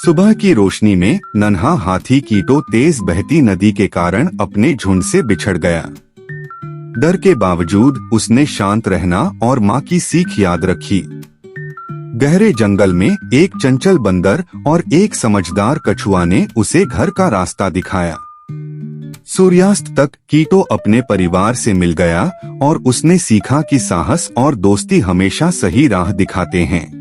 सुबह की रोशनी में नन्हा हाथी कीटो तेज बहती नदी के कारण अपने झुंड से बिछड़ गया। डर के बावजूद उसने शांत रहना और माँ की सीख याद रखी। गहरे जंगल में एक चंचल बंदर और एक समझदार कछुआ ने उसे घर का रास्ता दिखाया। सूर्यास्त तक कीटो अपने परिवार से मिल गया और उसने सीखा कि साहस और दोस्ती हमेशा सही राह दिखाते हैं।